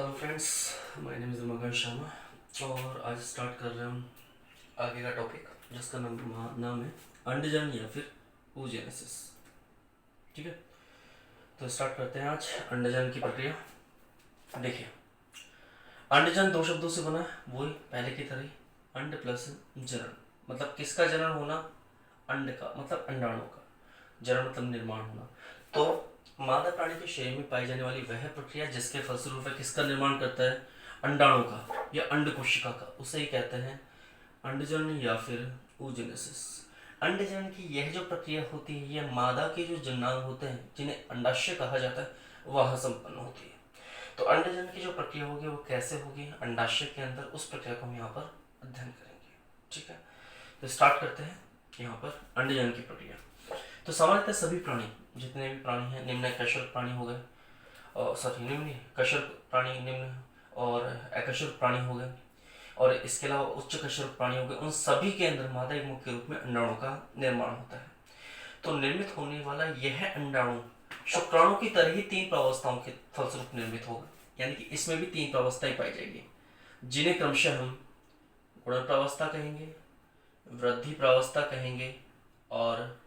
Hello friends, my name is मगन शर्मा और आज स्टार्ट कर रहे हैं हम आगे का टॉपिक जिसका नाम है अंडजन या फिर oogenesis। ठीक है, तो स्टार्ट करते हैं आज अंडजन की प्रक्रिया। देखिए, अंडजन दो शब्दों से बना है, वही पहले की तरह ही, अंड प्लस जनन। मतलब किसका जनन होना? अंड का, मतलब अंडाणु का। जनन मतलब निर्माण होना। तो मादा प्राणी के शरीर में पाई जाने वाली वह प्रक्रिया जिसके फलस्वरूप वह किसका निर्माण करता है? अंडाणु का या अंड कोशिका का, उसे ही कहते हैं अंडजन या फिर oogenesis। अंडजन की यह जो प्रक्रिया होती है, यह मादा के जो जननांग होते हैं जिन्हें अंडाशय कहा जाता है, वह संपन्न होती है। तो अंडजन की जो प्रक्रिया होगी वो कैसे होगी अंडाशय के अंदर, उस प्रक्रिया को हम यहाँ पर अध्ययन करेंगे। ठीक है, तो स्टार्ट करते हैं यहाँ पर अंडजन की प्रक्रिया। तो सामान्यतः सभी प्राणी, जितने भी प्राणी हैं, निम्न कशर प्राणी हो गए, और सॉरी निम्न कशर प्राणी, निम्न और अकशर प्राणी हो गए, और इसके अलावा उच्च कशर प्राणी हो गए, उन सभी के अंदर मादा एक मुख्य रूप में अंडाणु का निर्माण होता है। तो निर्मित होने वाला यह अंडाणु शुक्राणु की तरह ही तीन प्रावस्थाओं के फलस्वरूप निर्मित होगा। यानी कि इसमें भी तीन प्रावस्थाएं पाई जाएगी, जिन्हें क्रमशः हम गुणन प्रावस्था कहेंगे, वृद्धि प्रावस्था कहेंगे और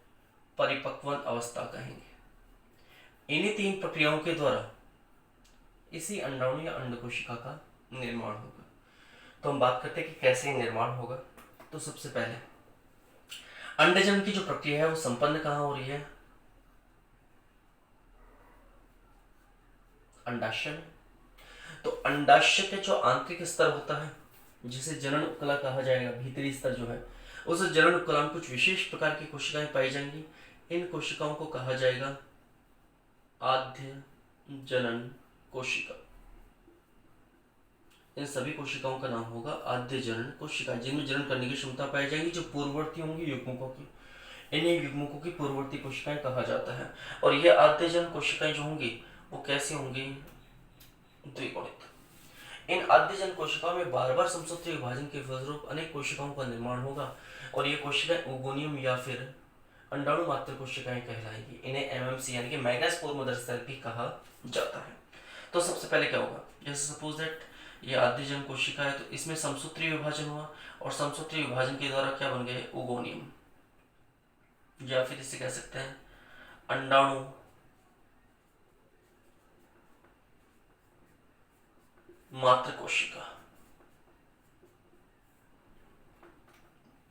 परिपक्वन अवस्था कहेंगे। इन्हीं तीन प्रक्रियाओं के द्वारा इसी अंडाणु या अंड कोशिका का निर्माण होगा। तो हम बात करते हैं कि कैसे निर्माण होगा। तो सबसे पहले अंडजन की जो प्रक्रिया है वो संपन्न कहाँ हो रही है? अंडाशय में। तो अंडाशय के जो आंतरिक स्तर होता है, जिसे जनन उपकला कहा जाएगा, भीतरी स्तर जो है, उस जनन उपकला में कुछ विशेष प्रकार की कोशिकाएं पाई जाएंगी। इन कोशिकाओं को कहा जाएगा आद्य जनन कोशिका। इन सभी कोशिकाओं का नाम होगा आद्य जनन कोशिका, जिनमें जनन करने की क्षमता पाई जाएगी, जो पूर्ववर्ती होंगी युग्मकों की। इन्हें युग्मकों की पूर्ववर्ती कोशिकाएं कहा जाता है। और यह आद्य जनन कोशिकाएं जो होंगी वो कैसी होंगी? द्विगुणित। इन आद्य जनन कोशिकाओं में बार बार समसूत्री विभाजन के फलस्वरूप अनेक कोशिकाओं का निर्माण होगा, और ये कोशिकाएं ओगोनियम या फिर अंडाणु मात्र कोशिकाएं कहलाएंगी। इन्हें एमएमसी यानी कि मेगास्पोर मदर सेल भी कहा जाता है। तो सबसे पहले क्या होगा? जैसे सपोज दैट ये आद्य जनन कोशिका है, तो इसमें समसूत्री विभाजन हुआ, और समसूत्री विभाजन के द्वारा क्या बन गए? ओगोनियम, या फिर इसे कह सकते हैं अंडाणु मात्र कोशिका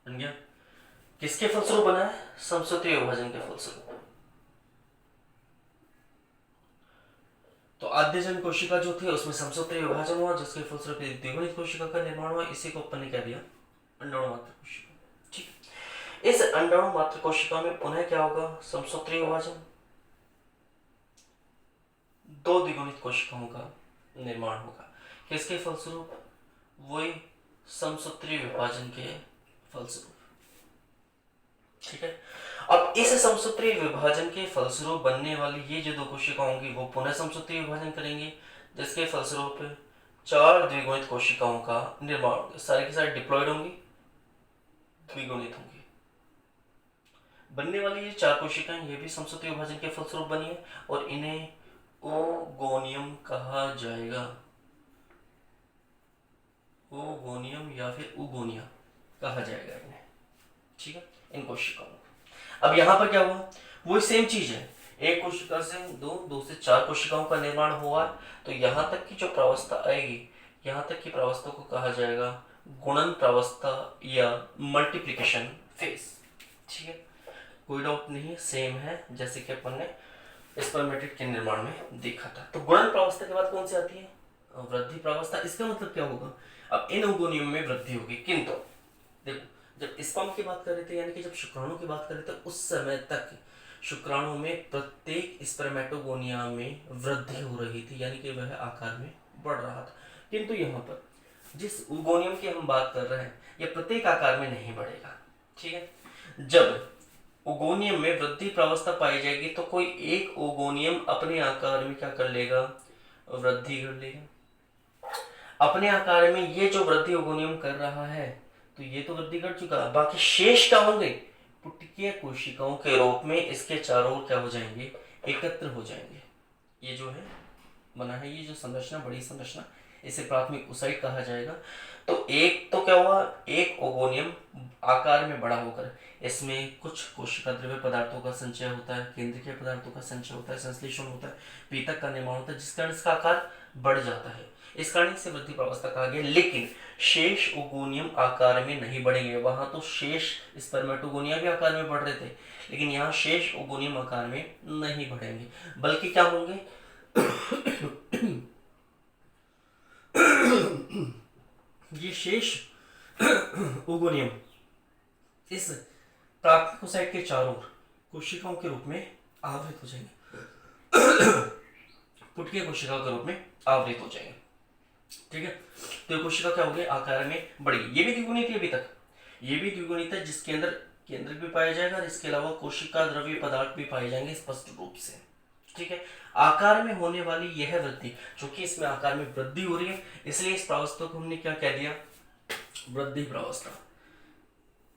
बन गया। किसके फलस्वरूप बना है? समसूत्री विभाजन के फलस्वरूप। तो आद्यजन कोशिका जो थी उसमें समसूत्री विभाजन हुआ, जिसके फलस्वरूप द्विगुणित कोशिका का निर्माण हुआ। इसी को अपन ने क्या दिया? अंडाणु मात्र कोशिका। ठीक, इस अंडाणु मात्र कोशिका में पुनः क्या होगा? समसूत्री विभाजन, दो द्विगुणित कोशिकाओं का निर्माण होगा। किसके फलस्वरूप? वही समसूत्री विभाजन के फलस्वरूप। ठीक है, अब इस समसूत्री विभाजन के फलस्वरूप बनने वाली ये जो दो कोशिकाएं होंगी वो पुनः समसूत्री विभाजन करेंगी, जिसके फलस्वरूप चार द्विगुणित कोशिकाओं का निर्माण होगा। सारी की सारी डिप्लॉयड होंगी, द्विगुणित होंगी। बनने वाली ये चार कोशिकाएं ये भी समसूत्री विभाजन के फलस्वरूप बनी है, और इन्हें ओगोनियम कहा जाएगा। ओगोनियम या फिर उगोनिया कहा जाएगा इन्हें। ठीक है, इन कोशिकाओं को। अब यहाँ पर क्या हुआ? वही सेम चीज है, एक कोशिका से दो से चार कोशिकाओं का निर्माण हुआ। तो यहाँ तक की जो प्रावस्था आएगी, यहाँ तक की प्रावस्था को कहा जाएगा गुणन प्रावस्था या मल्टीप्लिकेशन फेज। ठीक है, कोई डाउट नहीं, सेम है जैसे कि अपन ने स्पर्मेटिड के निर्माण में देखा था। तो गुणन प्रावस्था के बाद कौन सी आती है? वृद्धि प्रावस्था। इसका मतलब क्या होगा? अब इन ओगोनियम में वृद्धि होगी, किंतु देखो, जब स्पर्म की बात कर रहे थे, यानी कि जब शुक्राणु की बात कर रहे थे, उस समय तक शुक्राणु में प्रत्येक स्पर्मेटोगोनिया में वृद्धि हो रही थी, यानी कि वह आकार में बढ़ रहा था। किंतु यहाँ पर जिस ओगोनियम की हम बात कर रहे हैं, यह प्रत्येक आकार में नहीं बढ़ेगा। ठीक है, जब ओगोनियम में वृद्धि प्रावस्था पाई जाएगी तो कोई एक ओगोनियम अपने आकार में क्या कर लेगा? वृद्धि कर लेगा अपने आकार में। ये जो वृद्धि ओगोनियम कर रहा है, तो ये तो वृद्धि कर चुका, बाकी शेष क्या होंगे? पुटकीय कोशिकाओं के रूप में इसके चारों ओर क्या हो जाएंगे? एकत्र हो जाएंगे। ये जो है बना है, ये जो संरचना, बड़ी संरचना, इसे प्राथमिक ओसाइट कहा जाएगा। तो एक तो क्या हुआ, एक ओगोनियम आकार में बड़ा होकर इसमें कुछ कोशिका द्रव्य पदार्थों का संचय होता है, केंद्रीय पदार्थों का संचय होता है, संश्लेषण होता है, पीतक का निर्माण होता है, जिस कारण इसका आकार बढ़ जाता है। इस कारण इसे वृद्धि प्रावस्था कहा गया। लेकिन शेष ओगोनियम आकार में नहीं बढ़ेंगे। वहां तो शेष स्पर्मेटोगोनिया भी आकार में बढ़ रहे थे, लेकिन यहाँ शेष ओगोनियम आकार में नहीं बढ़ेंगे, बल्कि क्या होंगे ये शेष ओगोनियम इस प्राथमिक ओसाइट के चारों ओर कोशिकाओं के रूप में आवृत हो जाएंगे, पुटके कोशिकाओं के रूप में आवृत हो जाएंगे। ठीक है, तो कोशिका क्या होगी, आकार में बढ़ेगी। ये भी द्विगुणित है, अभी तक ये भी द्विगुणित है, जिसके अंदर केंद्रक भी पाया जाएगा और इसके अलावा कोशिका द्रव्य पदार्थ भी पाए जाएंगे स्पष्ट रूप से। ठीक है, आकार में होने वाली यह वृद्धि, चूंकि इसमें आकार में वृद्धि हो रही है, इसलिए इस प्रावस्था को हमने क्या कह दिया, वृद्धि प्रावस्था।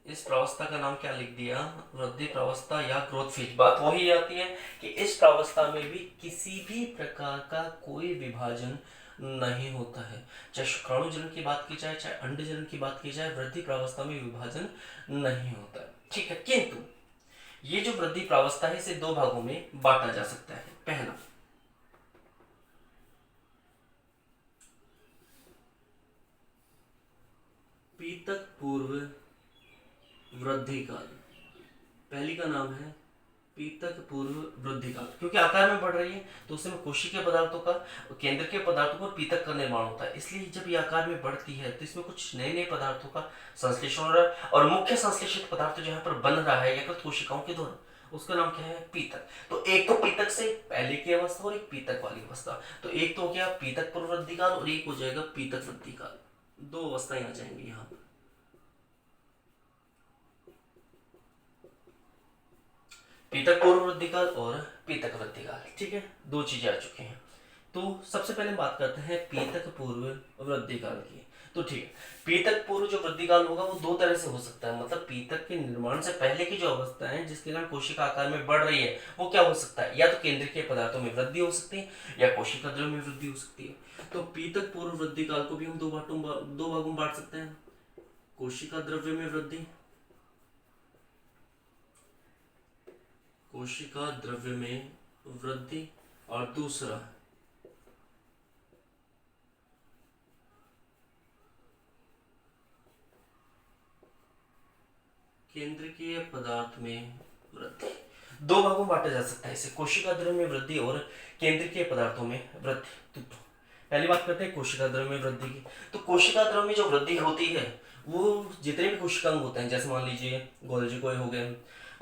इस प्रावस्था का नाम क्या लिख दिया, वृद्धि प्रावस्था या ग्रोथ फेज। बात वही आती है कि इस प्रावस्था में भी किसी भी प्रकार का कोई विभाजन नहीं होता है, चाहे शुक्राणु जनन की बात की जाए, चाहे अंड जनन की बात की जाए, वृद्धि प्रावस्था में विभाजन नहीं होता है। ठीक है, किंतु ये जो वृद्धि प्रावस्था है इसे दो भागों में बांटा जा सकता है। पहला, पीतक पूर्व वृद्धि काल, पहली का नाम है पीतक पूर्व वृद्धि काल, क्योंकि आकार में बढ़ रही है तो उसमें कोशिकीय पदार्थों का, केंद्र के पदार्थों पर पीतक का निर्माण होता है। इसलिए जब ये आकार में बढ़ती है तो इसमें कुछ नए नए पदार्थों का संश्लेषण हो रहा है, और मुख्य संश्लेषित पदार्थ जो यहाँ पर बन रहा है यकृत कोशिकाओं के द्वारा, उसका नाम क्या है, पीतक। तो एक तो पीतक से पहले की अवस्था और एक पीतक वाली अवस्था, तो एक तो हो गया पीतक पूर्व वृद्धि काल और एक हो जाएगा पीतक वृद्धि काल। दो अवस्थाएं आ जाएंगी यहाँ पर, पीतक पूर्व वृद्धि काल और पीतक वृद्धि काल। ठीक है, दो चीजें आ चुकी हैं। तो सबसे पहले बात करते हैं पीतक पूर्व वृद्धि काल की। तो ठीक है, पीतक पूर्व जो वृद्धि काल होगा वो दो तरह से हो सकता है, मतलब पीतक के निर्माण से पहले की जो अवस्था है जिसके कारण कोशिका आकार में बढ़ रही है, वो क्या हो सकता है, या तो केंद्रीय पदार्थों में वृद्धि हो सकती है या कोशिका द्रव्य में वृद्धि हो सकती है। तो पीतक पूर्व वृद्धि काल को भी हम दो भागों में बांट सकते हैं, कोशिका द्रव्य में वृद्धि, कोशिका द्रव्य में वृद्धि, और दूसरा केंद्रीय पदार्थ में वृद्धि। दो भागों में बांटा जा सकता है इसे, कोशिका द्रव्य में वृद्धि और केंद्रीय पदार्थों में वृद्धि। तो पहली बात करते हैं कोशिका द्रव्य में वृद्धि की। तो कोशिका द्रव्य में जो वृद्धि होती है वो जितने भी कोशिकांग होते हैं, जैसे मान लीजिए गोल्जी कोई हो गए,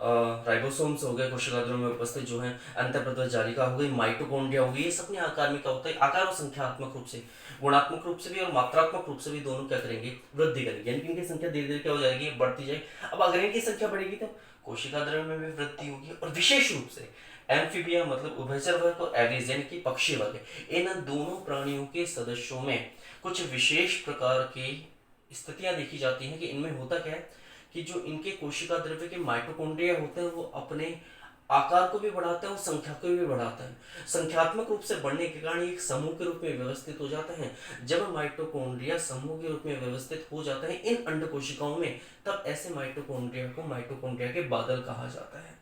राइबोसोम्स हो गए, कोशिका द्रव्य में उपस्थित जो है, अंतःप्रद्रव जालिका हो गई, माइटोकॉन्ड्रिया हो गई, ये सब अपने आकार में क्या होता है, आकार और संख्यात्मक रूप से, गुणात्मक रूप से भी और मात्रात्मक रूप से भी दोनों क्या करेंगे, वृद्धि करेंगे, यानी कि इनकी संख्या धीरे धीरे क्या हो जाएगी, बढ़ती जाएगी। अब अगर इनकी संख्या बढ़ेगी तो कोशिका द्रव्य में भी वृद्धि होगी, और विशेष रूप से एम्फीबिया मतलब उभयचर वर्ग और एवरेज यानी कि पक्षी वर्ग, इन दोनों प्राणियों के सदस्यों में कुछ विशेष प्रकार की स्थितियां देखी जाती हैं कि इनमें होता क्या है कि जो इनके कोशिका द्रव्य के माइटोकॉन्ड्रिया होते हैं वो अपने आकार को भी बढ़ाते हैं और संख्या को भी बढ़ाते हैं। संख्यात्मक रूप से बढ़ने के कारण एक समूह के रूप में व्यवस्थित हो जाते हैं। जब माइटोकॉन्ड्रिया समूह के रूप में व्यवस्थित हो जाते हैं इन अंड कोशिकाओं में, तब ऐसे माइटोकॉन्ड्रिया को माइटोकॉन्ड्रिया के बादल कहा जाता है।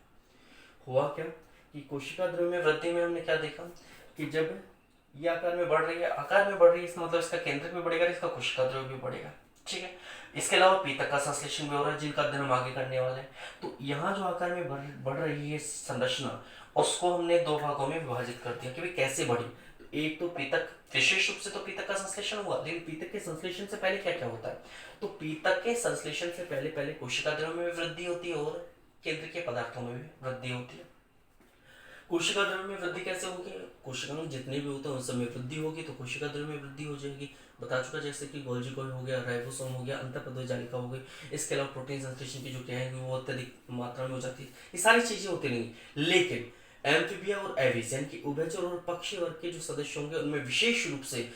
हुआ क्या कि कोशिका द्रव्य में वृद्धि में हमने क्या देखा कि जब ये आकार में बढ़ रही है, आकार में बढ़ रही है इसका मतलब इसका केंद्रक भी बढ़ेगा, इसका कोशिका द्रव्य भी बढ़ेगा। ठीक है, इसके अलावा पीतक का संश्लेषण भी हो रहा है जिनका अध्ययन हम आगे करने वाले हैं। तो यहाँ जो आकार में बढ़ रही है संरचना, उसको हमने दो भागों में विभाजित कर दिया कि भाई कैसे बढ़ी। तो एक तो पीतक, विशेष रूप से तो पीतक का संश्लेषण हुआ, लेकिन पीतक के संश्लेषण से पहले क्या क्या होता है, तो पीतक के संश्लेषण से पहले पहले कोशिका द्रव्य में वृद्धि होती है और केंद्रीय पदार्थों में भी वृद्धि होती है। कोशिका द्रव्य में वृद्धि कैसे होगी, कोशिका में जितने भी होते हैं उन सब में वृद्धि होगी, तो कोशिका द्रव्य में वृद्धि हो जाएगी। बता चुका जैसे कि गोल्जी कोई हो गया, राइबोसोम हो गया, अंतःप्रद्रव जालिका हो गई, इसके अलावा प्रोटीन संश्लेषण की जो क्रिया है वो अत्यधिक मात्रा में हो जाती है। ये सारी चीजें होती नहीं, लेकिन एम्फीबिया और एविस यानी कि उभयचर और पक्षी वर्ग के जो सदस्य होंगे उनमें विशेष रूप से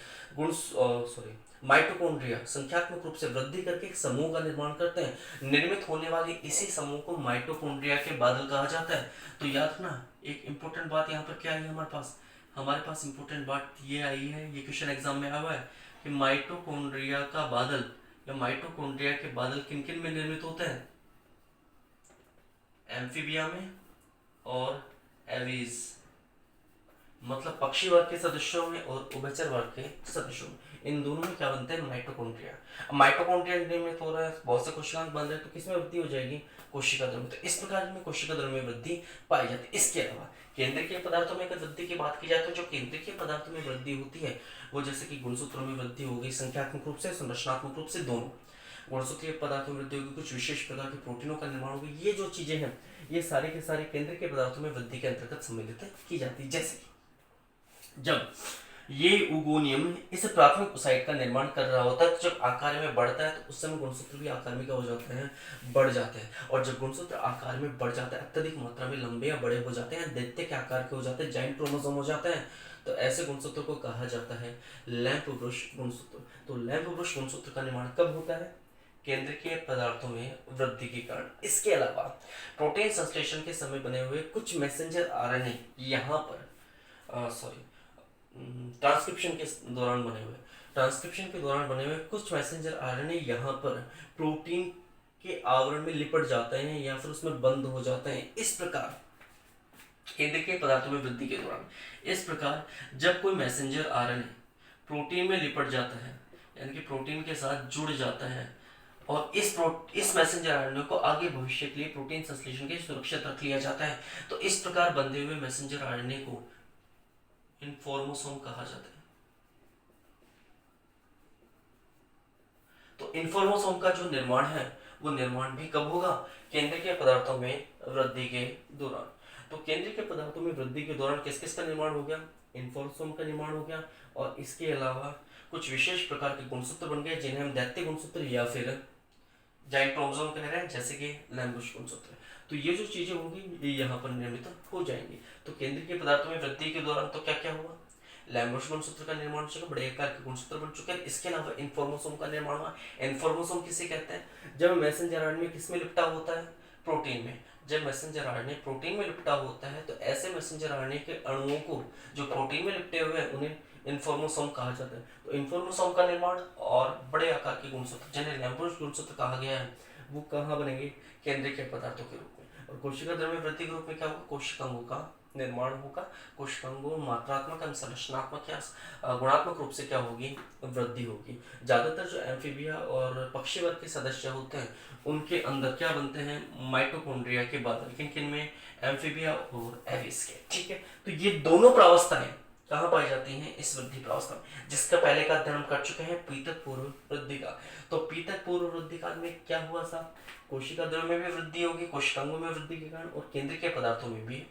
माइटोकॉन्ड्रिया संख्यात्मक रूप से वृद्धि करके एक समूह का निर्माण करते हैं। निर्मित होने वाले इसी समूह को माइटोकॉन्ड्रिया के बादल कहा जाता है। तो याद रखना एक इंपॉर्टेंट बात यहाँ पर क्या है हमारे पास, हमारे पास इंपॉर्टेंट बात ये आई है, ये क्वेश्चन एग्जाम में आया हुआ है कि माइटोकॉन्ड्रिया का बादल या माइटोकॉन्ड्रिया के बादल किन किन में निर्मित होते हैं? एम्फीबिया में और एवीज, मतलब पक्षी वर्ग के सदस्यों में और उभयचर वर्ग के सदस्यों में, इन दोनों में क्या बनते हैं? माइटोकॉन्ड्रिया। अब माइटोकॉन्ड्रिया निर्मित हो रहा है, बहुत से कोशिकांग बन रहे हैं, तो किसमें वृद्धि हो जाएगी? कोशिका द्रव्य में। तो इस प्रकार में कोशिका द्रव्य में वृद्धि पाई जाती है। इसके अलावा केंद्रीय पदार्थों में अगर वृद्धि की बात की जाए तो जो केंद्रीय पदार्थों में वृद्धि होती है वो जैसे कि गुणसूत्रों में वृद्धि हो गई, संख्यात्मक रूप से, संरचनात्मक रूप से, दोनों। गुणसूत्रीय पदार्थों में वृद्धि होगी, कुछ विशेष प्रकार के प्रोटीनों का निर्माण होगी। ये जो चीजें हैं ये सारे के सारे केंद्रीय पदार्थों में वृद्धि के अंतर्गत सम्मिलित की जाती है। जैसे जब ये उगोनियम इस प्राथमिक ओसाइट का निर्माण कर रहा होता है, तो जब आकार में बढ़ता है तो उस समय गुणसूत्र भी आकार में क्या हो जाते हैं? बढ़ जाते हैं। और जब गुणसूत्र आकार में बढ़ जाता है, अत्यधिक मात्रा में लंबे या बड़े हो जाते हैं, दैत्य के आकार के हो जाते हैं, जाइंट क्रोमोसोम हो जाते हैं, तो ऐसे गुणसूत्र को कहा जाता है लैंप ब्रुश गुणसूत्र। तो लैंप ब्रुश गुणसूत्र का निर्माण कब होता है? केंद्रीय पदार्थों में वृद्धि के कारण। इसके अलावा प्रोटीन संश्लेषण के समय बने हुए कुछ मैसेंजर आरएनए यहाँ पर ट्रांसक्रिप्शन के दौरान बने हुए कुछ मैसेंजर आरएनए यहाँ पर प्रोटीन के आवरण में लिपट जाते हैं या फिर उसमें बंद हो जाते हैं। इस प्रकार केंद्रीय पदार्थों में वृद्धि के दौरान, इस प्रकार जब कोई मैसेंजर आरएनए प्रोटीन में लिपट जाता है यानी कि प्रोटीन के साथ जुड़ जाता है और इस मैसेंजर आरएनए को आगे भविष्य के लिए प्रोटीन संश्लेषण के सुरक्षित रख लिया जाता है, तो इस प्रकार बंधे हुए मैसेंजर आरएनए को इन्फॉर्मोसोम कहा जाता है। तो इन्फॉर्मोसोम का जो निर्माण है वो निर्माण भी कब होगा? केंद्रीय पदार्थों में वृद्धि के दौरान। तो केंद्रीय पदार्थों में वृद्धि के दौरान किस किस का निर्माण हो गया? इन्फॉर्मोसोम का निर्माण हो गया, और इसके अलावा कुछ विशेष प्रकार के गुणसूत्र बन गए जिन्हें हम दैत्य गुणसूत्र या फिर जाइंट क्रोमोसोम कह रहे हैं, जैसे कि लैम्बुश गुणसूत्र। तो ये जो चीजें होंगी ये यहाँ पर निर्मित हो जाएंगी। तो केंद्रीय पदार्थों में वृद्धि के दौरान तो क्या क्या हुआ? लैम्बुश गुणसूत्र का निर्माण हो चुका, बड़े आकार के गुणसूत्र बन चुके हैं। इसके अलावा इन्फॉर्मोसोम का निर्माण हुआ। इन्फॉर्मोसोम किसे कहते हैं? जब मैसेंजर आरएनए किस में लिपटा होता है? प्रोटीन में। जब मैसेंजर आरएनए प्रोटीन में लिपटा होता है तो ऐसे मैसेंजर आरएनए के अणुओं को जो प्रोटीन में लिपटे हुए हैं उन्हें इन्फॉर्मोसोम कहा जाता है। तो इन्फॉर्मोसोम का निर्माण और बड़े आकार के गुणसूत्र जिन्हें लैम्बुश गुणसूत्र कहा गया है वो कहाँ बनेंगे? केंद्रीय पदार्थों के रूप में। और कोशिका द्रव्य वृद्धि के रूप में क्या होगा? कोशिकांगों का निर्माण होगा। कोशिकांगों मात्रात्मक एवं संरचनात्मक या गुणात्मक रूप से क्या होगी? वृद्धि होगी। ज्यादातर जो एम्फीबिया और पक्षी वर्ग के सदस्य होते हैं उनके अंदर क्या बनते हैं? माइटोकॉन्ड्रिया के बादल। किन किन में? एम्फीबिया और एविस के। ठीक है, तो ये दोनों प्रावस्थाएं कहाँ पाई जाती हैं? इस वृद्धि प्रावस्था में, जिसका पहले का अध्ययन हम कर चुके हैं, पीतक पूर्व वृद्धि का। तो पीतक पूर्व वृद्धि काल में क्या हुआ था? कोशिका द्रव्य में भी वृद्धि होगी, कोशिकांगों में वृद्धि के कारण, और केंद्रीय पदार्थों में भी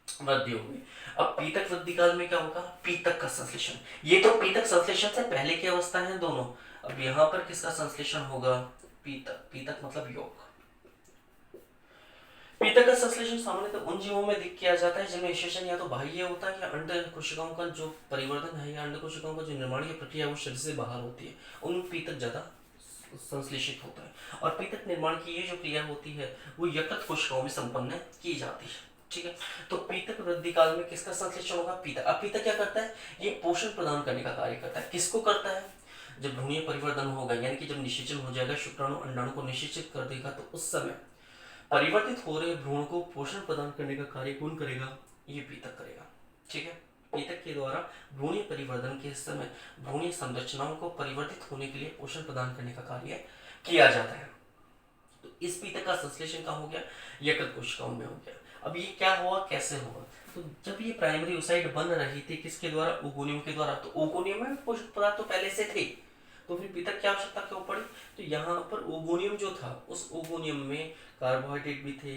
वृद्धि होगी। अब पीतक वृद्धि काल में क्या होगा? पीतक का संश्लेषण। ये तो पीतक संश्लेषण से पहले की अवस्था है दोनों। अब यहाँ पर किसका संश्लेषण होगा? पीतक। पीतक मतलब योग। पीतक का संश्लेषण सामान्यतः उन जीवों में किया जाता है जिनमें निषेचन या तो बाह्य होता है या अंड कोशिकाओं का जो परिवर्तन है या अंड कोशिकाओं का जो निर्माण की प्रक्रिया वो शरीर से बाहर होती है, उन पीतक ज्यादा संश्लेषित होता है। और पीतक निर्माण की ये जो क्रिया होती है वो यकृत कोशिकाओं में संपन्न की जाती है। ठीक है, तो पीतक वृद्धि काल में किसका संश्लेषण होगा? पीतक। अब पीतक क्या करता है? ये पोषण प्रदान करने का कार्य करता है। किसको करता है? जब भ्रूणीय परिवर्तन होगा यानी कि जब निषेचन हो जाएगा, शुक्राणु अंडाणु को निषेचित कर देगा, तो उस समय परिवर्तित हो रहे भ्रूण को पोषण प्रदान करने का कार्य कौन करेगा? ये पीतक करेगा। ठीक है, पीतक के द्वारा भ्रूणीय परिवर्तन के समय भ्रूणीय संरचनाओं को परिवर्तित होने के लिए पोषण प्रदान करने का कार्य किया जाता है। तो इस पीतक का संश्लेषण कहाँ हो गया? यकृत कोशिकाओं में हो गया। अब ये क्या हुआ, कैसे हुआ? तो जब ये प्राइमरी ओसाइट बन रही थी किसके द्वारा? ओगोनियम के द्वारा। तो ओगोनियम में पोषक पदार्थ तो पहले से थे, तो फिर पीतक की आवश्यकता क्यों पड़ी? तो यहाँ पर ओगोनियम जो था उस ओगोनियम में कार्बोहाइड्रेट भी थे,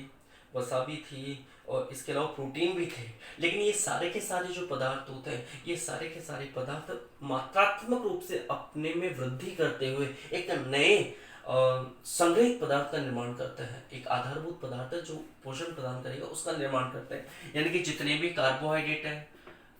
वसा भी थी, और इसके अलावा प्रोटीन भी थे। लेकिन ये सारे के सारे जो पदार्थ होते हैं, ये सारे के सारे पदार्थ मात्रात्मक रूप से अपने में वृद्धि करते हुए एक नए संग्रहित पदार्थ का निर्माण करता है। एक आधारभूत पदार्थ जो पोषण प्रदान करेगा उसका निर्माण करता है। यानी कि जितने भी कार्बोहाइड्रेट है,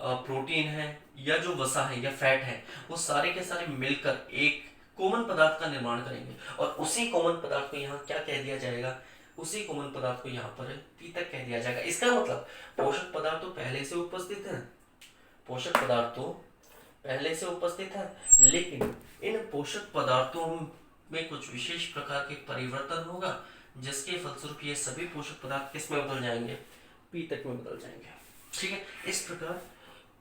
प्रोटीन है, या जो वसा है या फैट है, वो सारे के सारे मिलकर एक कॉमन पदार्थ का निर्माण करेंगे। और उसी कॉमन पदार्थ को यहाँ क्या कह दिया जाएगा? उसी कॉमन पदार्थ को यहाँ पर पीतक कह दिया जाएगा। इसका मतलब पोषक पदार्थ तो पहले से उपस्थित है, पोषक पदार्थों पहले से उपस्थित है, लेकिन इन पोषक पदार्थों में कुछ विशेष प्रकार के परिवर्तन होगा, जिसके फलस्वरूप ये सभी पोषक पदार्थ किस में बदल जाएंगे, पीतक में बदल जाएंगे। ठीक है, इस प्रकार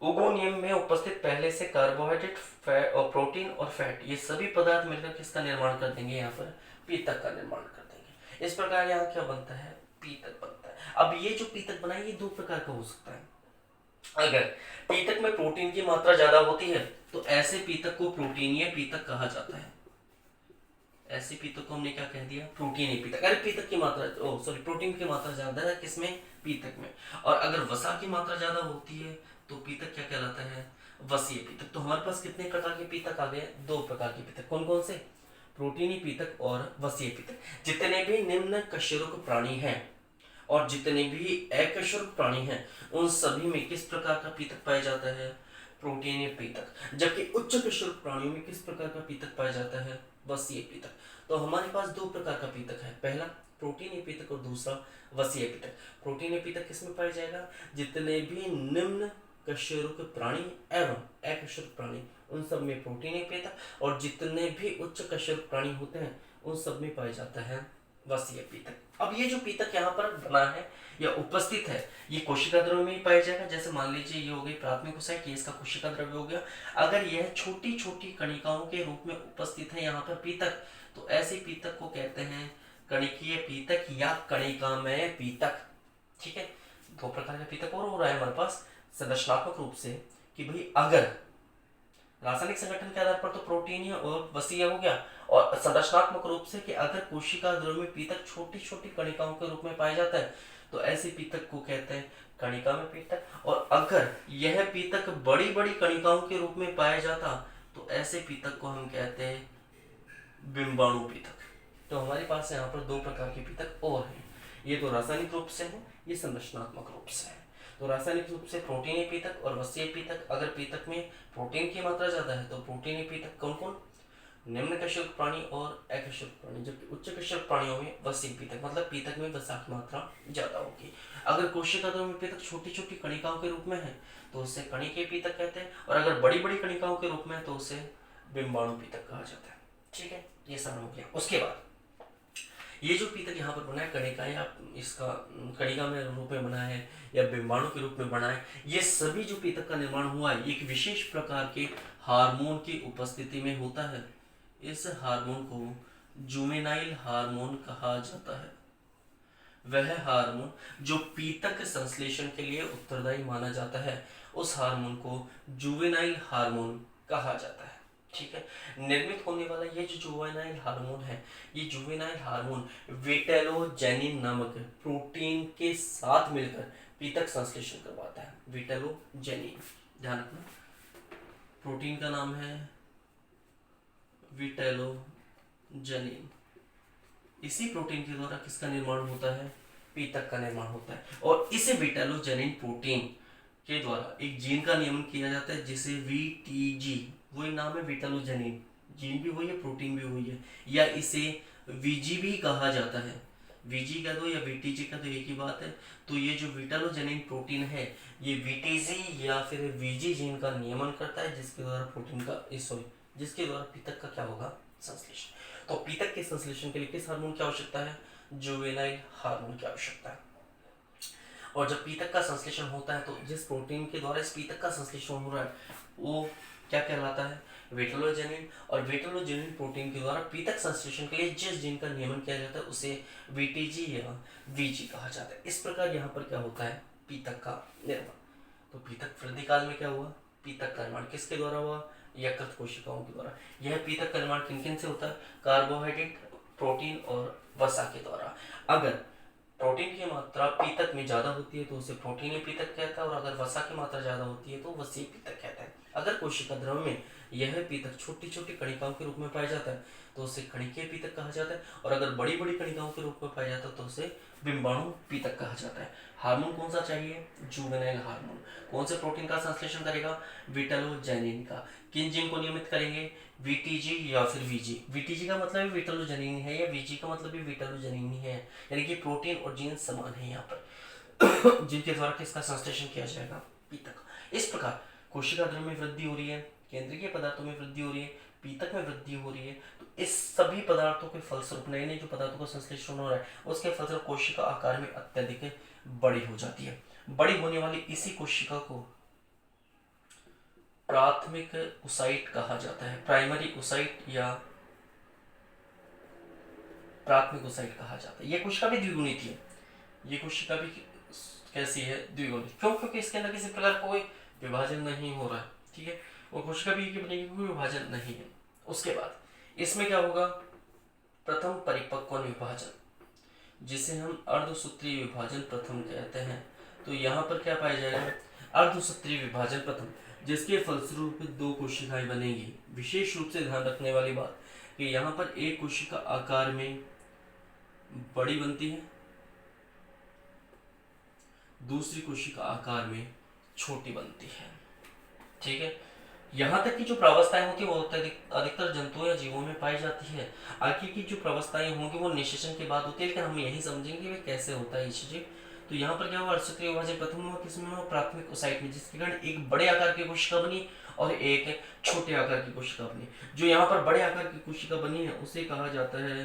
ओगोनियम में उपस्थित पहले से कार्बोहाइड्रेट और प्रोटीन और फैट ये सभी पदार्थ मिलकर किसका निर्माण कर देंगे, यहाँ पर पीतक का निर्माण कर देंगे। इस प्रकार यहाँ क्या बनता है, पीतक बनता है। अब ये जो पीतक बना है ये दो प्रकार का हो सकता है। अगर पीतक में प्रोटीन की मात्रा ज्यादा होती है तो ऐसे पीतक को प्रोटीनीय पीतक कहा जाता है। ऐसे पीतक को हमने क्या कह दिया, प्रोटीनीय पीतक। अगर पीतक की मात्रा प्रोटीन की मात्रा ज्यादा है किसमें, पीतक में, और अगर वसा की मात्रा ज्यादा होती है तो पीतक क्या कहलाता है, वसीय पीतक। तो हमारे पास कितने प्रकार के पीतक आ गए, दो प्रकार के पीतक। कौन कौन से, प्रोटीनी पीतक और वसीय पीतक। जितने भी निम्न कशेरुक प्राणी हैं और जितने भी अकशेरुक प्राणी हैं उन सभी में किस प्रकार का पीतक पाया जाता है, प्रोटीनीय पीतक। जबकि उच्च कशेरुक प्राणियों में किस प्रकार का पीतक पाया जाता है, वसीय पीतक। तो हमारे पास दो प्रकार का पीतक है, पहला प्रोटीनीय पीतक और दूसरा वसीय पीतक। प्रोटीनीय पीतक किसमें पाया जाएगा, जितने भी निम्न कशेरुक प्राणी एवं अकशेरुक प्राणी उन सब में प्रोटीनीय पीतक, और जितने भी उच्च कशेरुक प्राणी होते हैं उन सब में पाया जाता है वसीय पीतक। अब ये जो पीतक यहाँ पर बना है या उपस्थित है ये कोशिका द्रव्य में ही पाया जाएगा। जैसे मान लीजिए ये हो गई प्राथमिक कोशिका, ये इसका कोशिका द्रव्य हो गया। अगर यह छोटी छोटी कणिकाओं के रूप में उपस्थित है यहाँ पर पीतक, तो ऐसे पीतक को कहते हैं कणिकीय पीतक या कणिकामय पीतक। ठीक है, दो प्रकार का पीतक और हो रहा है हमारे पास संरचनात्मक रूप से कि भाई अगर रासायनिक संगठन के आधार पर तो प्रोटीनीय और वसीय हो गया, और संरचनात्मक रूप से कि अगर कोशिका द्रव्य में पीतक छोटी छोटी कणिकाओं के रूप में पाया जाता है तो ऐसे पीतक को कहते हैं कणिका में पीतक। और अगर यह पीतक बड़ी बड़ी कणिकाओं के रूप में पाया जाता तो ऐसे पीतक को हम कहते हैं बिंबाणु पीतक। तो हमारे पास यहाँ पर दो प्रकार के पीतक और हैं, ये तो रासायनिक रूप से है, ये संरचनात्मक रूप से है। तो रासायनिक रूप से प्रोटीनीय पीतक और वसीय पीतक। अगर पीतक में प्रोटीन की मात्रा ज्यादा है तो प्रोटीनीय पीतक कौन कौन, निम्न कशेरुक प्राणी और अकशेरुक प्राणी। जबकि उच्च कशेरुक प्राणियों में वसीय पीतक, मतलब पीतक में वसा की मात्रा ज्यादा होगी। अगर कोशिका द्रव्य में पीतक छोटी छोटी कणिकाओं के रूप में है तो उसे कणिकीय पीतक कहते हैं, और अगर बड़ी बड़ी कणिकाओं के रूप में है तो उसे बिंबाणु पीतक कहा जाता है। ठीक है, ये सब हो गया। उसके बाद ये जो पीतक यहाँ पर बना है कणिका या इसका कणिका में रूप में बना है या बिंबाणु के रूप में बना है, ये सभी जो पीतक का निर्माण हुआ है एक विशेष प्रकार के हार्मोन की उपस्थिति में होता है। इस हार्मोन को जुवेनाइल हार्मोन कहा जाता है। वह हार्मोन जो पीतक संश्लेषण के लिए उत्तरदायी माना जाता है उस हार्मोन को जुवेनाइल हार्मोन कहा जाता है। ठीक है, निर्मित होने वाला ये जो जुवेनाइल हार्मोन है, ये जुवेनाइल हार्मोन विटेलोजेनिन नामक प्रोटीन के साथ मिलकर पीतक संश्लेषण करवाता है। विटेलोजेनिन, ध्यान रखना, प्रोटीन का नाम है विटेलोजेनिन। इसी प्रोटीन के द्वारा किसका निर्माण होता है, पीतक का निर्माण होता है। और इस विटेलोजेनिन प्रोटीन के द्वारा एक जीन का नियमन किया जाता है जिसे VTG, वही नाम है विटेलोजेनिन, जीन भी वही है प्रोटीन भी वही है, या इसे VG भी कहा जाता है। VG का दो या VTG का तो एक ही बात है। तो ये जो विटेलोजेनिन प्रोटीन है ये VTG या फिर VG जीन का नियमन करता है जिसके द्वारा प्रोटीन का जिसके द्वारा पीतक का क्या होगा, संश्लेषण। तो पीतक के संश्लेषण के लिए किस हार्मोन की आवश्यकता है, जुवेनाइल हार्मोन की आवश्यकता है। और जब पीतक का संश्लेषण होता है तो जिस प्रोटीन के द्वारा इस पीतक का संश्लेषण हो रहा है वो क्या कहलाता है, विटेलोजेनिन। और विटेलोजेनिन प्रोटीन के द्वारा पीतक संश्लेषण के लिए जिस जीन का नियमन किया जाता है उसे VTG या VG कहा जाता है। इस प्रकार यहाँ पर क्या होता है, पीतक का निर्माण। तो पीतक वृद्धि काल में क्या हुआ, पीतक का निर्माण किसके द्वारा हुआ, यकृत कोशिकाओं के द्वारा। यह पीतक का निर्माण किन किन से होता है, कार्बोहाइड्रेट, प्रोटीन और वसा के द्वारा। अगर प्रोटीन की मात्रा पीतक में ज्यादा होती है तो उसे प्रोटीनीय पीतक कहता है, और अगर वसा की मात्रा ज्यादा होती है तो वसीय पीतक कहता है। अगर कोशिका द्रव्य में यह पीतक छोटी छोटी कणिकाओं के रूप में पाया जाता है तो उसे कणिकीय पीतक कहा जाता है, और अगर बड़ी बड़ी कणिकाओं के रूप में पाया जाता है तो उसे बिंबाणु पीतक कहा जाता है। हार्मोन कौन सा चाहिए, जुवेनाइल हार्मोन। कौन से प्रोटीन का संश्लेषण करेगा, विटेलोजेनिन का। किन जीन को नियमित करेंगे, VTG या फिर VG। VTG का मतलब भी विटेलोजेनिन है या VG का मतलब भी विटेलोजेनिन ही है, यानी कि प्रोटीन और जीन समान है यहाँ पर जिनके द्वारा किसका संश्लेषण किया जाएगा, पीतक। इस प्रकार कोशिका द्रव्य में वृद्धि हो रही है, केंद्रीय पदार्थों में वृद्धि हो रही है, पीतक में वृद्धि हो रही है, तो इस सभी पदार्थों के फलस्वरूप नए नए जो पदार्थों का संश्लेषण हो रहा है उसके फलस्वरूप कोशिका आकार में अत्यधिक बड़ी हो जाती है। बड़ी होने वाली इसी कोशिका को प्राथमिक ओसाइट कहा जाता है, प्राइमरी ओसाइट या प्राथमिक ओसाइट कहा जाता है। ये कोशिका भी द्विगुणित है, ये कोशिका भी कैसी है, द्विगुणित। क्यों? क्योंकि इसके अंदर किसी प्रकार कोई विभाजन नहीं हो रहा है, ठीक है, और कोशिका भी की बनेगी, कोई विभाजन नहीं है। उसके बाद इसमें क्या होगा, प्रथम परिपक्वन विभाजन, जिसे हम अर्धसूत्रीय विभाजन प्रथम कहते हैं। तो यहाँ पर क्या पाया जाएगा, अर्धसूत्रीय विभाजन प्रथम, जिसके फलस्वरूप दो कोशिकाएं बनेगी। विशेष रूप से ध्यान रखने वाली बात कि यहाँ पर एक कोशिका आकार में बड़ी बनती है, दूसरी कोशिका आकार में छोटी बनती है, ठीक है। यहाँ तक की जो प्रावस्थाएं होती है वो अधिकतर जंतुओं या जीवों में पाई जाती है। आगे की जो प्रावस्थाएं होंगी वो निषेचन के बाद होती है, लेकिन हम यही समझेंगे वे कैसे होता है ये चीजें। तो यहाँ पर क्या हुआ, अर्धसूत्रीय विभाजन प्रथम हुआ किसमें हुआ, प्राथमिक ओसाइट में, जिसके कारण एक बड़े आकार की कोशिका बनी और एक छोटे आकार की कोशिका बनी। जो यहाँ पर बड़े आकार की कोशिका बनी है उसे कहा जाता है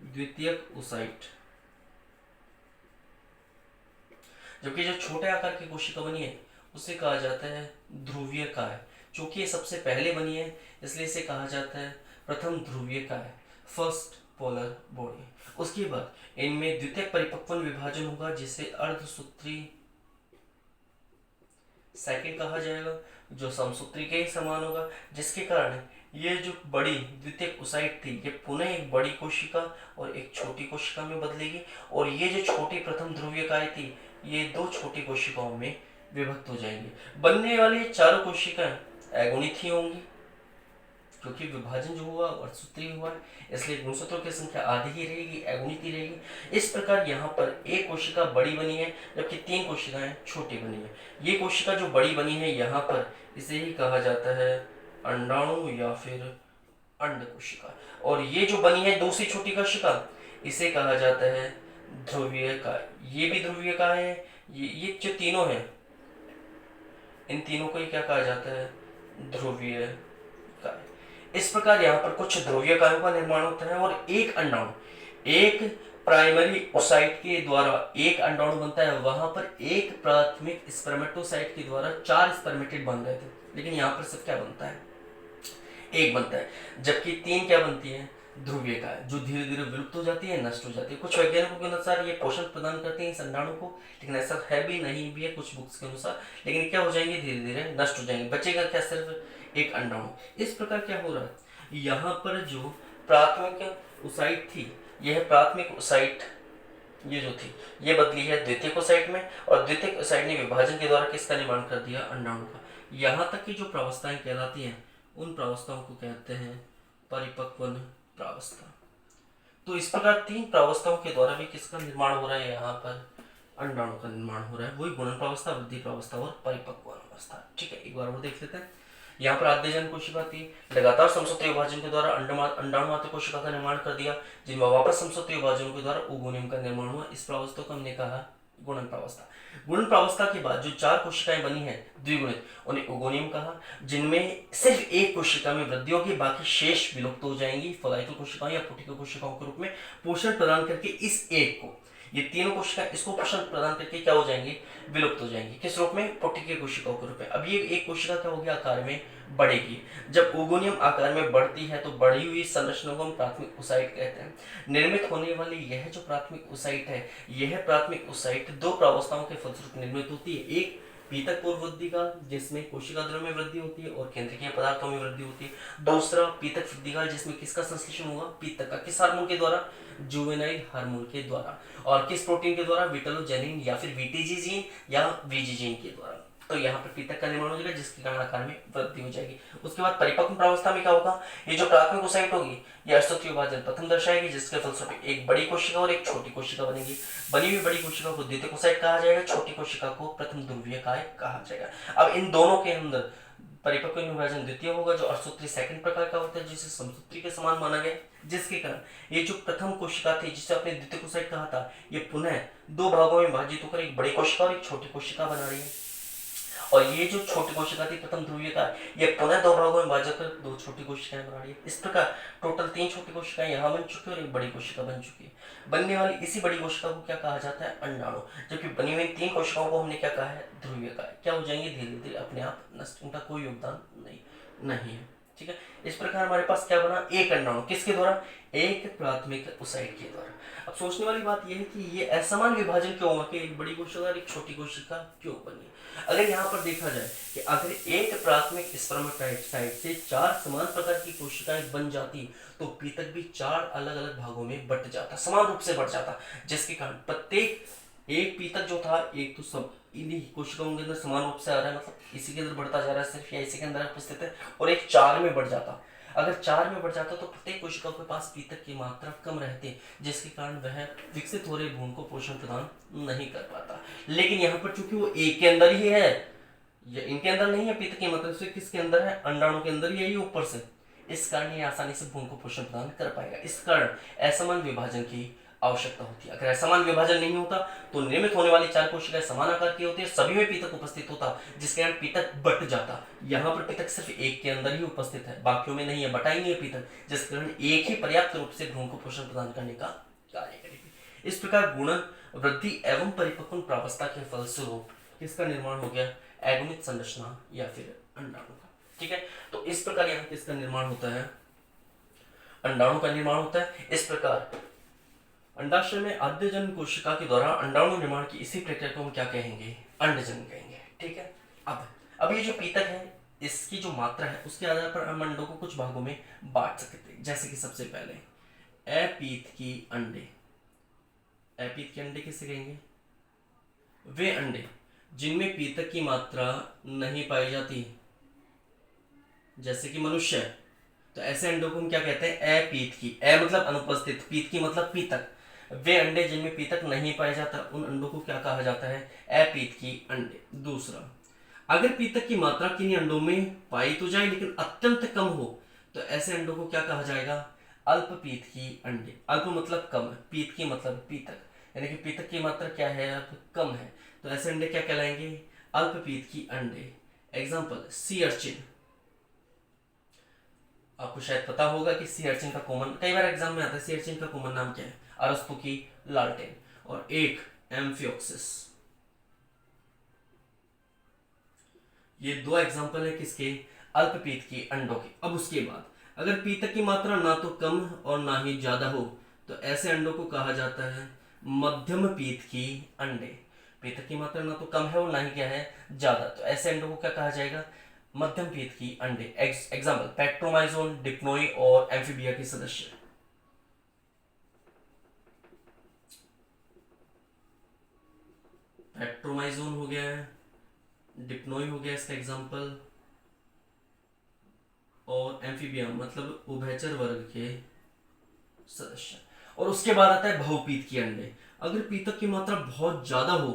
द्वितीयक ओसाइट, जबकि जो छोटे आकार की कोशिका बनी है उसे कहा जाता है ध्रुवीयकाय। चूंकि ये सबसे पहले बनी है इसलिए इसे कहा जाता है प्रथम ध्रुवीयकाय, फर्स्ट पोलर बॉडी। उसके बाद इनमें द्वितीयक परिपक्वन विभाजन होगा जिसे अर्धसूत्री सेकंड कहा जाएगा, जो समसूत्री के ही समान होगा, जिसके कारण ये जो बड़ी द्वितीयक ओसाइट थी ये पुनः एक बड़ी कोशिका और एक छोटी कोशिका में बदलेगी, और ये जो छोटी प्रथम ध्रुवीयकाय थी ये दो छोटी कोशिकाओं में विभक्त हो जाएंगी। बनने वाली चारों कोशिकाएं अगुणित ही होंगी, क्योंकि विभाजन जो हुआ अर्धसूत्रीय हुआ इसलिए गुणसूत्रों की संख्या आधी ही रहेगी, अगुणित ही रहेगी। इस प्रकार यहाँ पर एक कोशिका बड़ी बनी है जबकि तीन कोशिकाएं छोटी बनी है। ये कोशिका जो बड़ी बनी है यहाँ पर इसे ही कहा जाता है अंडाणु या फिर अंड कोशिका, और ये जो बनी है दूसरी छोटी कोशिका इसे कहा जाता है ध्रुवीयकाय। ये भी ध्रुवीयकाय है, ये जो तीनों है इन तीनों को ही क्या कहा जाता है, ध्रुवीयकाय। इस प्रकार यहाँ पर कुछ ध्रुवीयकायों का निर्माण होता है और एक अंडाणु, एक प्राइमरी ओसाइट के द्वारा एक अंडाणु बनता है। वहां पर एक प्राथमिक स्पर्मेटोसाइट के द्वारा 4 स्पर्मेटिड बन रहे थे, लेकिन यहाँ पर सब क्या बनता है, एक बनता है, जबकि 3 क्या बनती है, ध्रुवीयकाय, जो धीरे धीरे विलुप्त हो जाती है, नष्ट हो जाती है। कुछ वैज्ञानिकों के अनुसार ये पोषण प्रदान करते हैं इस अंडाणु को, लेकिन ऐसा है भी नहीं भी है कुछ बुक्स के अनुसार, लेकिन क्या हो जाएंगे, धीरे धीरे नष्ट हो जाएंगे, बचेगा क्या, सिर्फ एक अंडाणु। इस प्रकार क्या हो रहा है, यहाँ पर जो प्राथमिक ओसाइट थी, यह प्राथमिक ओसाइट ये जो थी ये बदली है द्वितीयक ओसाइट में, और द्वितीयक ओसाइट ने विभाजन के द्वारा किसका निर्माण कर दिया, अंडाणु का। यहाँ तक की जो प्रावस्थाएं कहलाती हैं उन प्रावस्थाओं को कहते हैं परिपक्वन प्रावस्था। तो इस प्रकार 3 प्रावस्थाओं के द्वारा भी किसका निर्माण हो रहा है, यहाँ पर अंडाणु का निर्माण हो रहा है, वही गुणन प्रावस्था, वृद्धि प्रावस्था और परिपक्वन अवस्था। ठीक है, एक बार और देख लेते हैं। यहाँ पर आद्यजन कोशिका थी, लगातार समसूत्री विभाजन के द्वारा अंडाणु मात्र कोशिका का निर्माण कर दिया, जिनमें वापस समसूत्री विभाजन के द्वारा ओगोनियम का निर्माण हुआ। इस प्रावस्था को हमने कहा गुणन प्रावस्था। गुणन प्रावस्था के बाद जो 4 कोशिकाएं बनी है द्विगुणित, उन्हें ओगोनियम कहा, जिनमें सिर्फ एक कोशिका में वृद्धि होगी, बाकी शेष विलुप्त हो जाएंगी फोलाइकल कोशिकाओं या पुटिकल कोशिकाओं के रूप में पोषण प्रदान करके इस एक को, ये तीनों कोशिकाएं इसको पोषण प्रदान करके क्या हो जाएंगी, विलुप्त हो जाएंगी। किस रूप में, पुटिकीय कोशिकाओं के रूप में। अब ये एक कोशिका क्या होगी, आकार में बढ़ेगी। जब ओगोनियम आकार में बढ़ती है तो बढ़ी हुई संरचना को हम प्राथमिक ओसाइट कहते हैं। निर्मित होने वाली यह जो प्राथमिक ओसाइट है, यह प्राथमिक ओसाइट 2 प्रावस्थाओं के फलस्वरूप निर्मित होती है। एक पीतक पूर्व वृद्धि का, जिसमें कोशिका द्रव्य में वृद्धि होती है और केंद्रीय पदार्थों में वृद्धि होती है। दूसरा पीतक वृद्धि का, जिसमें किसका संश्लेषण होगा, पीतक का। किस हार्मोन के द्वारा, जुवेनाइल हार्मोन के द्वारा। और किस प्रोटीन के द्वारा, विटलोजेनिन या फिर वीटीजी जीन या वीजी जीन के द्वारा। तो यहाँ पर पीतक का निर्माण हो जाएगा, जिसके कारण आकार में वृद्धि हो जाएगी। उसके बाद परिपक्व प्रावस्था में क्या होगा, ये जो प्राथमिक ओसाइट होगी ये अर्धसूत्रीय विभाजन प्रथम दर्शाएगी, जिसके फलस्वरूप एक बड़ी कोशिका और एक छोटी कोशिका बनेगी। बनी हुई बड़ी कोशिका को द्वितीयक ओसाइट कहा जाएगा, छोटी कोशिका को प्रथम ध्रुवीयकाय कहा जाएगा। अब इन दोनों के अंदर परिपक्व विभाजन द्वितीय होगा, जो अर्धसूत्री सेकंड प्रकार का होता है, जिसे समसूत्री के समान माना गया, जिसके कारण ये जो प्रथम कोशिका थी जिसे आपने द्वितीयक ओसाइट कहा था, ये पुनः 2 भागों में विभाजित होकर एक बड़ी कोशिका और एक छोटी कोशिका बना रही है। और ये जो छोटी कोशिका थी प्रथम ध्रुवीय का, ये पुनः दो भागों में विभाजित कर दो छोटी कोशिकाएं बना रही है। इस प्रकार टोटल 3 छोटी कोशिकाएं यहाँ बन चुकी है और एक बड़ी कोशिका बन चुकी है। बनने वाली इसी बड़ी कोशिका को क्या कहा जाता है, अंडाणु। जबकि बनी हुई 3 कोशिकाओं को हमने क्या कहा है, ध्रुवीय का है। क्या हो जाएंगे, धीरे धीरे अपने आप नष्ट, उनका कोई योगदान नहीं है। ठीक है, इस प्रकार हमारे पास क्या बना, एक अंडाणु, किसके द्वारा, एक प्राथमिक ओसाइट के द्वारा। अब सोचने वाली बात यह है कि ये असमान विभाजन क्यों हुआ, कि एक बड़ी कोशिका और एक छोटी कोशिका क्यों बनी। अगर यहाँ पर देखा जाए कि अगर एक प्राथमिक स्पर्मेटोसाइट से 4 समान प्रकार की कोशिकाएं बन जाती तो पीतक भी 4 अलग अलग भागों में बट जाता, समान रूप से बट जाता, जिसके कारण प्रत्येक एक पीतक जो था, एक तो सब इन्हीं कोशिकाओं के अंदर समान रूप से आ रहा है, मतलब इसी के अंदर बढ़ता जा रहा है सिर्फ, या इसी के अंदर उपस्थित है, और एक 4 में बढ़ जाता। अगर 4 में बढ़ जाता तो प्रत्येक कोशिका के पास पीतक की मात्रा कम रहती, जिसके कारण वह विकसित हो रहे भ्रूण को पोषण प्रदान नहीं कर पाता। लेकिन यहाँ पर चूंकि वो एक के अंदर ही है, ये इनके अंदर नहीं है पीतक की मात्रा, तो किसके अंदर है, अंडाणु के अंदर ही है, ऊपर से, इस कारण ये आसानी से भ्रूण को पोषण प्रदान कर पाएगा। इस कारण असमान विभाजन की आवश्यकता होती है। अगर असमान विभाजन नहीं होता तो निर्मित होने वाली 4 कोशिकाएं समान आकार की होती है, सभी में पीतक उपस्थित होता, जिसके कारण पीतक बट जाता। यहाँ पर पीतक सिर्फ एक के अंदर ही उपस्थित है, बाकियों में नहीं है, बटा ही नहीं है पीतक, जिस कारण एक ही पर्याप्त रूप से भ्रूण को पोषण प्रदान करने का कार्य करेगी। इस प्रकार गुणन वृद्धि एवं परिपक्वन प्रावस्था के फलस्वरूप किसका निर्माण हो गया, एगोनिक संरचना या फिर अंडाणु का। ठीक है, तो इस प्रकार यहाँ किसका निर्माण होता है, अंडाणु का निर्माण होता है। इस प्रकार अंडाशय में आद्यजन कोशिका के द्वारा अंडाणु निर्माण की इसी प्रक्रिया को हम क्या कहेंगे, अंडजन कहेंगे। ठीक है, अब ये जो पीतक है, इसकी जो मात्रा है उसके आधार पर हम अंडों को कुछ भागों में बांट सकते हैं। जैसे कि सबसे पहले अपीत की अंडे, अपीत के अंडे किसे कहेंगे, वे अंडे जिनमें पीतक की मात्रा नहीं पाई जाती, जैसे कि मनुष्य, तो ऐसे अंडों को हम क्या कहते हैं, अपीत की, अ मतलब अनुपस्थित, पीत की मतलब पीतक, वे अंडे जिनमें पीतक नहीं पाया जाता उन अंडों को क्या कहा जाता है, अपीत की अंडे। दूसरा, अगर पीतक की मात्रा किन्हीं अंडों में पाई तो जाए लेकिन अत्यंत कम हो तो ऐसे अंडों को क्या कहा जाएगा, अल्पपीत की अंडे। अल्प मतलब कम, पीत की मतलब पीतक, यानी कि पीतक की मात्रा क्या है, अब कम है, तो ऐसे अंडे क्या कहलाएंगे, अल्पपीत की अंडे। Example, sea urchin. आपको शायद पता होगा कि सी अर्चिन का कॉमन, कई बार एग्जाम में आता है, सी अर्चिन का कॉमन नाम क्या है, अरस्तु की लालटेन, और एक एम्फियोक्सिस। ये 2 एग्जांपल है किसके, अल्पपीत की अंडों के। अब उसके बाद अगर पीतक की मात्रा ना तो कम और ना ही ज्यादा हो तो ऐसे अंडों को कहा जाता है मध्यम पीत की अंडे। पीतक की मात्रा ना तो कम है और ना ही क्या है, ज्यादा, तो ऐसे अंडों को क्या कहा जाएगा, मध्यम पीत की अंडे। एग्जाम्पल, पेट्रोमाइजोन, डिप्नोई और एम्फीबिया के सदस्य। पेट्रोमाइजोन हो गया है, डिप्नोई हो गया इसका एग्जाम्पल, और एम्फीबिया मतलब उभयचर वर्ग के सदस्य। और उसके बाद आता है बहुपीत के अंडे। अगर पीतक की मात्रा बहुत ज्यादा हो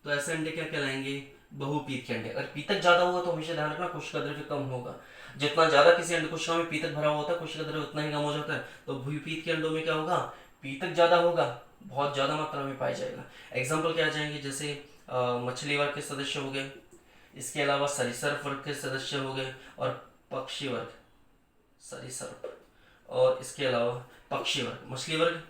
तो ऐसे अंडे क्या कहलाएंगे, बहुपीत के अंडे। अगर पीतक ज्यादा होगा तो हमेशा ध्यान रखना कोशिका द्रव्य कम होगा, जितना ज्यादा किसी अंड कोशिका में पीतक भरा हुआ होता है कोशिका द्रव्य उतना ही कम हो जाता है। तो बहुपीत के अंडों में क्या होगा, पीतक ज्यादा होगा, बहुत ज्यादा मात्रा में पाया जाएगा। एग्जाम्पल क्या आ जाएंगे, जैसे मछली वर्ग के सदस्य हो गए, इसके अलावा सरीसृप वर्ग के सदस्य हो गए, और पक्षी वर्ग, सरीसृप, और इसके अलावा पक्षी वर्ग, मछली वर्ग,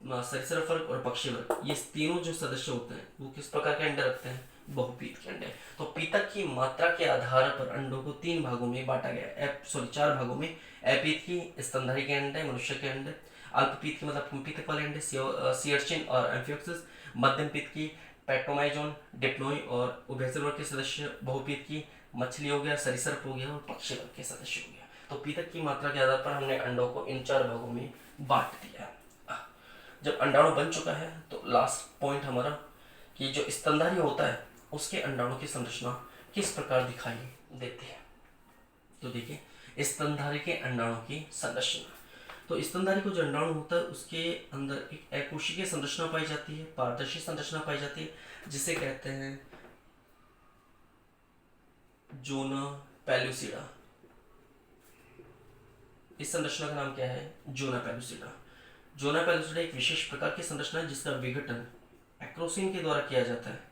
सरीसृप वर्ग और पक्षी वर्ग, ये तीनों जो सदस्य होते हैं वो किस प्रकार के अंडे रखते हैं, बहुपीत के अंडे। तो पीतक की मात्रा के आधार पर अंडों को 3 भागों में बांटा गया, 4 भागों में। अपीत की स्तनधारी के अंडे, मनुष्य के अंडे, अल्पपीत की मतलब पीतक वाले अंडे, सी अर्चिन और एम्फियोक्सिस, मध्यम पीत की पेट्रोमाइजोन, डिप्नोई और उभयचर वर्ग के सदस्य, बहुपीत की मछली हो गया, सरीसृप हो गया और पक्षी वर्ग के सदस्य हो गया। तो पीतक की मात्रा के आधार पर हमने अंडों को इन 4 भागों में बांट दिया। जब अंडाणु बन चुका है तो लास्ट पॉइंट हमारा कि जो स्तनधारी होता है उसके अंडाणु की संरचना किस प्रकार दिखाई देती है। तो देखिए, स्तनधारी के अंडाणु की संरचना, तो स्तनधारी को जो अंडाणु होता है उसके अंदर एक अकोशिकीय संरचना पाई जाती है, पारदर्शी संरचना पाई जाती है, जिसे कहते हैं जोना पेलुसिडा। इस संरचना का नाम क्या है, जोना पेलुसिडा। जोना पेलुसिडा एक विशेष प्रकार की संरचना है जिसका विघटन एक्रोसिन के द्वारा किया जाता है।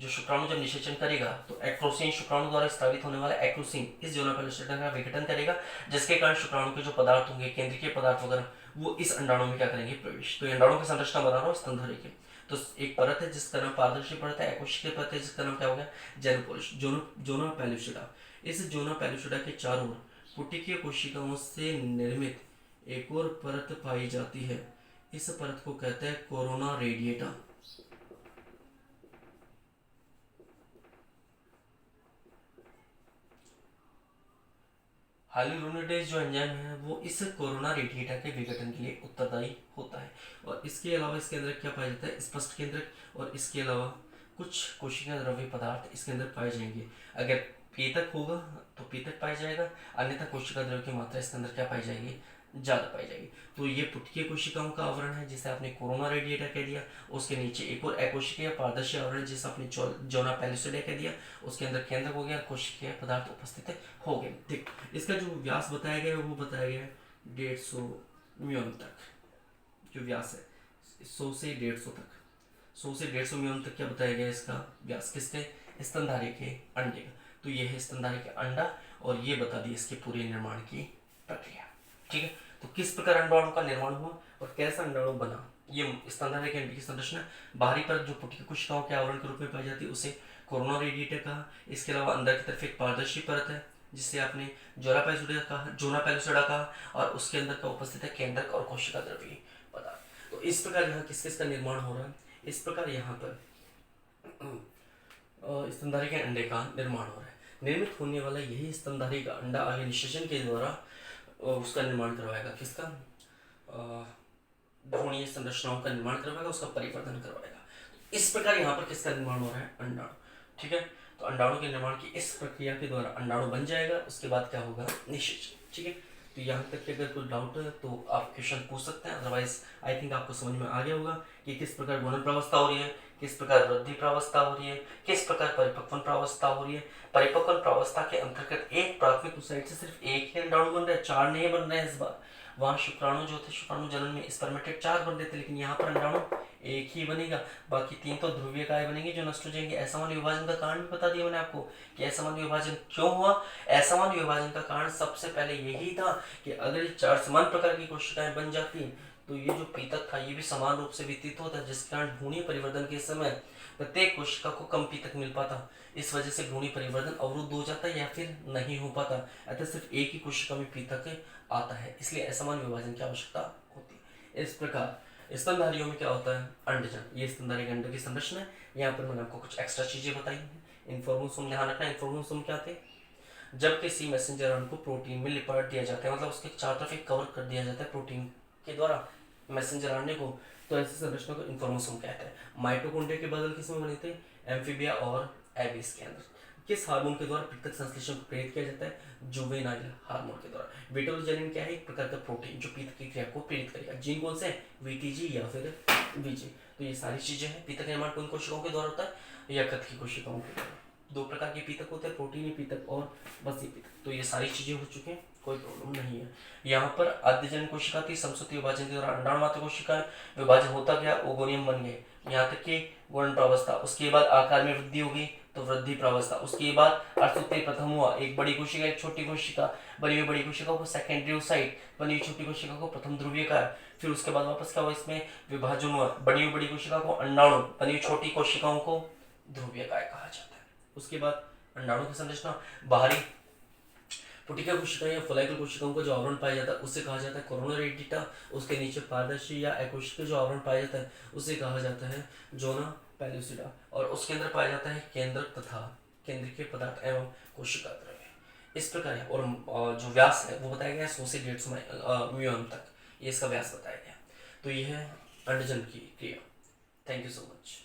जो शुक्राणु जब निषेचन करेगा तो एक्रोसिन शुक्राणु द्वारा स्रावित होने वाला एक्रोसिन इस जोना पेलुसिडा का विघटन करेगा, जिसके कारण शुक्राणु के जो पदार्थ होंगे, केंद्रीय पदार्थ वगैरह, वो इस अंडाणु में क्या करेंगे, प्रवेश। तो अंडाणु की संरचना बना रहा हूँ स्तनधारी की। तो एक परत है जिसका नाम पारदर्शी परत है, अकोशिकीय परत है जिसका नाम क्या हो गया, जेनोपोलिस, जोना पेलुसिडा। इस जोना पेलुसिडा के चारों ओर पुटिकीय कोशिकाओं से निर्मित एक और परत पाई जाती है। इस परत को कहते हैं कोरोना रेडिएटा। हाइलुरोनिडेज जो एंजाइम है वो इस कोरोना रेडिएटा के विघटन के लिए उत्तरदायी होता है। और इसके अलावा इसके अंदर क्या पाया जाता है, स्पष्ट केंद्रक, और इसके अलावा कुछ कोशिका द्रव्य पदार्थ इसके अंदर पाए जाएंगे। अगर पीतक होगा तो पीतक पाया जाएगा, अन्यथा कोशिका द्रव्य की मात्रा इसके अंदर क्या पाई जाएगी, ज़्यादा पाई जाएगी। तो ये पुटकीय कोशिकाओं का आवरण है जिसे आपने कोरोना रेडिएटा कह दिया। उसके नीचे एक और अकोशिकीय पारदर्शी आवरण जिसे आपने जोना पेलुसिडा कह दिया। उसके अंदर केंद्रक हो गया, कोशिकीय पदार्थ उपस्थित हो गए। ठीक, इसका जो व्यास बताया गया है वो बताया गया है 150 म्यून तक। जो व्यास है 100 से 150 तक, 100 से 150 म्यून तक क्या बताया गया इसका व्यास, किसके, स्तनधारी के अंडे का। तो ये है स्तनधारी के अंडा, और ये बता दी इसके पूरे निर्माण की प्रक्रिया। ठीक है, तो किस प्रकार अंडाणु का निर्माण हुआ और कैसा अंडाणु बना, ये स्तनधारी के अंडे की संरचना। बाहरी परत जो पुटकी कोशिकाओं के आवरण के रूप में पाई जाती है उसे कोरोना रेडिएटा कहा। इसके अलावा अंदर की तरफ एक पारदर्शी परत है जिसे आपने जोना पेलुसिडा कहा, और उसके अंदर का उपस्थित है केंद्रक और कोशिका द्रव्य पदार्थ। तो इस प्रकार यहाँ किस किस का निर्माण हो रहा है, इस प्रकार यहाँ पर स्तनधारी के अंडे का निर्माण हो रहा है। निर्मित होने वाला यही स्तनधारी का अंडा आगे निषेचन के द्वारा उसका निर्माण करवाएगा, किसका, भ्रूणीय संरचनाओं का निर्माण करवाएगा, उसका परिवर्तन करवाएगा। इस प्रकार यहाँ पर किसका निर्माण हो रहा है, अंडाणु। ठीक है, तो अंडाणु के निर्माण की इस प्रक्रिया के द्वारा अंडाणु बन जाएगा। उसके बाद क्या होगा, निषेचन। ठीक है, तो यहाँ तक के अगर कोई डाउट है तो आप क्वेश्चन पूछ सकते हैं, अदरवाइज आई थिंक आपको समझ में आ गया होगा कि किस प्रकार गुणन प्रावस्था हो रही है, किस प्रकार वृद्धि प्रावस्था हो रही है, किस प्रकार परिपक्वन प्रावस्था हो रही है। परिपक्वन प्रावस्था के अंतर्गत एक प्राथमिक ओसाइट से सिर्फ एक ही अंडाणु बन रहा है, 4 नहीं बन रहे हैं इस बार। वहाँ शुक्राणु जो थे, शुक्राणु जनन में स्पर्मेटेड 4 बन रहे थे, लेकिन यहाँ पर अंडाणु एक ही बनेगा, बाकी 3 तो ध्रुवीय काय बनेंगे जो नष्ट हो जाएंगे। असमान विभाजन का कारण भी बता दिया मैंने आपको कि असमान विभाजन क्यों हुआ। असमान विभाजन का कारण सबसे पहले यही था कि अगर 4 समान प्रकार की कोशिकाएं बन जाती तो ये जो पीतक था ये भी समान रूप से वितरित होता, जिसके कारण भ्रूणीय परिवर्तन के समय प्रत्येक कोशिका को कम पीतक मिल पाता। इस वजह से भ्रूणीय परिवर्तन अवरुद्ध हो जाता या फिर नहीं हो पाता, अतः सिर्फ एक ही कोशिका में पीतक आता है, इसलिए असमान विभाजन की आवश्यकता होती है। इस प्रकार स्तनधारियों में क्या होता है, अंडजन। ये स्तनधारी के अंडे की संरचना है। यहाँ पर मैंने आपको कुछ एक्स्ट्रा चीजें बताई हैं। इन्फॉर्मोसोम ध्यान रखना, इन्फॉर्मोसोम क्या थे, जब किसी मैसेंजर आरएनए को प्रोटीन में लिपट दिया जाता है, मतलब उसके चारों तरफ एक कवर कर दिया जाता है प्रोटीन के द्वारा मैसेंजर आरएनए को, तो ऐसी संरचना को इन्फॉर्मोसोम कहते हैं। माइटोकॉन्ड्रिया के बदल किसमें बने थे, एम्फीबिया और एबिस के अंदर। किस हार्मोन के द्वारा पृथक संश्लेषण को प्रेरित किया जाता है, जुवेनाइल हार्मोन के द्वारा। विटोलोजेनिन क्या है, एक प्रकार का प्रोटीन जो पीतक की क्रिया को प्रेरित करेगा। जीन कौन से हैं, वीटीजी या फिर वीजी। तो ये सारी चीजें हैं। पीतक निर्माण कौन कोशिकाओं के द्वारा होता है, यकृत की कोशिकाओं के द्वारा। 2 प्रकार के पीतक होते हैं, प्रोटीन पीतक और बसी पीतक। तो ये सारी चीजें हो चुकी हैं, कोई प्रॉब्लम नहीं है। यहाँ पर आद्यजन कोशिका थी, समसूत्री विभाजन के दौरान अंडाणु मात्र कोशिका विभाजन होता गया, ओगोनियम बन गए। यहाँ तक कि गुणन प्रावस्था, उसके बाद आकार में वृद्धि होगी तो वृद्धि प्रावस्था, उसके बाद अर्धसूत्री प्रथम हुआ, एक बड़ी कोशिका एक छोटी कोशिका, बनी हुई बड़ी कोशिका को सेकेंडरी ओसाइट, बनी हुई छोटी कोशिका को प्रथम ध्रुवीय काय। फिर उसके बाद वापस क्या हुआ, इसमें विभाजन हुआ, बनी हुई बड़ी कोशिका को अंडाणु, बनी हुई छोटी कोशिकाओं को ध्रुवीय काय कहा जाता है। उसके बाद अंडाणु की संरचना, बाहरी पुटिका कोशिकाएं या फोलिकल कोशिकाओं का जो आवरण पाया जाता है उसे कहा जाता है कोरोना रेडिएटा। उसके नीचे पारदर्शी या अकोशिकीय जो आवरण पाया जाता है उसे कहा जाता है जोना पेलुसिडा, और उसके अंदर पाया जाता है केंद्रक तथा केंद्रीय पदार्थ एवं कोशिका द्रव्य। इस प्रकार है। और जो व्यास है वो बताया गया 100 से 150 म्यून तक, ये इसका व्यास बताया गया। तो ये है अंडजन की क्रिया। Thank you so much.